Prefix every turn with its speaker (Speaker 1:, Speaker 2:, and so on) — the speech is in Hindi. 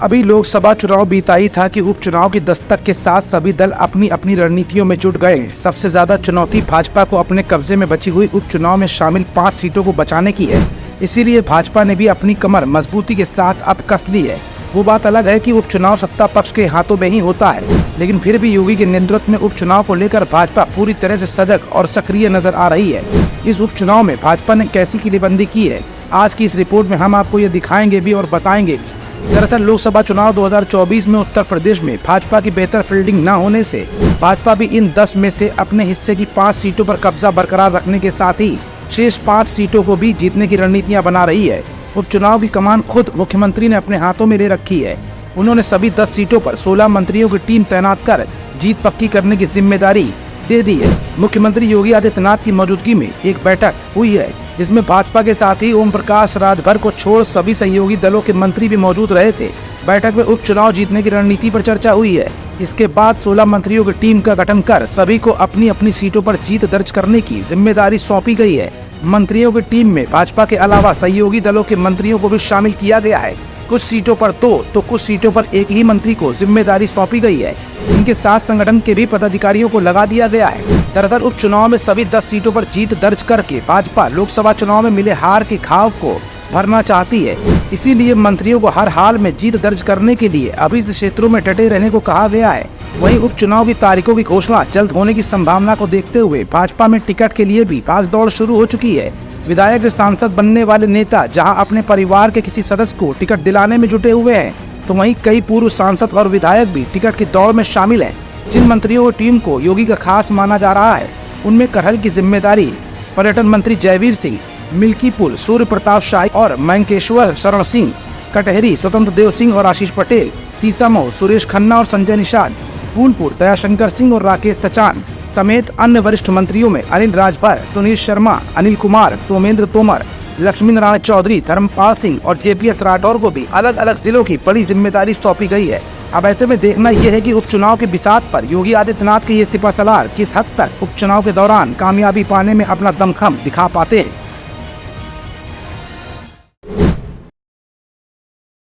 Speaker 1: अभी लोकसभा चुनाव बीता ही था कि उपचुनाव की दस्तक के साथ सभी दल अपनी अपनी रणनीतियों में जुट गए। सबसे ज्यादा चुनौती भाजपा को अपने कब्जे में बची हुई उपचुनाव में शामिल 5 सीटों को बचाने की है। इसीलिए भाजपा ने भी अपनी कमर मजबूती के साथ अब कस ली है। वो बात अलग है कि उपचुनाव सत्ता पक्ष के हाथों में ही होता है, लेकिन फिर भी योगी के नेतृत्व में उपचुनाव को लेकर भाजपा पूरी तरह से सजग और सक्रिय नजर आ रही है। इस उपचुनाव में भाजपा ने कैसी किलेबंदी की है, आज की इस रिपोर्ट में हम आपको ये दिखाएंगे भी और बताएंगे भी। दरअसल लोकसभा चुनाव 2024 में उत्तर प्रदेश में भाजपा की बेहतर फील्डिंग न होने से भाजपा भी इन 10 में से अपने हिस्से की 5 सीटों पर कब्जा बरकरार रखने के साथ ही शेष 5 सीटों को भी जीतने की रणनीतियां बना रही है। उपचुनाव की कमान खुद मुख्यमंत्री ने अपने हाथों में ले रखी है। उन्होंने सभी 10 सीटों पर 16 मंत्रियों की टीम तैनात कर जीत पक्की करने की जिम्मेदारी दे दी है। मुख्यमंत्री योगी आदित्यनाथ की मौजूदगी में एक बैठक हुई है, जिसमें भाजपा के साथ ही ओम प्रकाश राजभर को छोड़ सभी सहयोगी दलों के मंत्री भी मौजूद रहे थे। बैठक में उपचुनाव जीतने की रणनीति पर चर्चा हुई है। इसके बाद 16 मंत्रियों की टीम का गठन कर सभी को अपनी अपनी सीटों पर जीत दर्ज करने की जिम्मेदारी सौंपी गई है। मंत्रियों की टीम में भाजपा के अलावा सहयोगी दलों के मंत्रियों को भी शामिल किया गया है। कुछ सीटों पर 2 तो कुछ सीटों पर एक ही मंत्री को जिम्मेदारी सौंपी गई है। इनके साथ संगठन के भी पदाधिकारियों को लगा दिया गया है। दरअसल उपचुनाव में सभी 10 सीटों पर जीत दर्ज करके भाजपा लोकसभा चुनाव में मिले हार के घाव को भरना चाहती है। इसीलिए मंत्रियों को हर हाल में जीत दर्ज करने के लिए अभी इस क्षेत्रों में डटे रहने को कहा गया है। वहीं उपचुनाव की तारीखों की घोषणा जल्द होने की संभावना को देखते हुए भाजपा में टिकट के लिए भी भागदौड़ शुरू हो चुकी है। विधायक से सांसद बनने वाले नेता जहां अपने परिवार के किसी सदस्य को टिकट दिलाने में जुटे हुए हैं, तो वहीं कई पूर्व सांसद और विधायक भी टिकट की दौड़ में शामिल हैं। जिन मंत्रियों की टीम को योगी का खास माना जा रहा है, उनमें करहल की जिम्मेदारी पर्यटन मंत्री जयवीर सिंह, मिल्कीपुर सूर्य प्रताप शाही और मैंकेश्वर शरण सिंह, कटहरी स्वतंत्र देव सिंह और आशीष पटेल, सीसामऊ सुरेश खन्ना और संजय निषाद, फूलपुर दयाशंकर सिंह और राकेश सचान समेत अन्य वरिष्ठ मंत्रियों में अनिल राजभर, सुनील शर्मा, अनिल कुमार, सोमेंद्र तोमर, लक्ष्मी नारायण चौधरी, धर्मपाल सिंह और जेपीएस राठौर को भी अलग अलग जिलों की बड़ी जिम्मेदारी सौंपी गई है। अब ऐसे में देखना यह है कि उपचुनाव के बिसात पर योगी आदित्यनाथ के ये सिपहसालार किस हद तक उपचुनाव के दौरान कामयाबी पाने में अपना दमखम दिखा पाते हैं।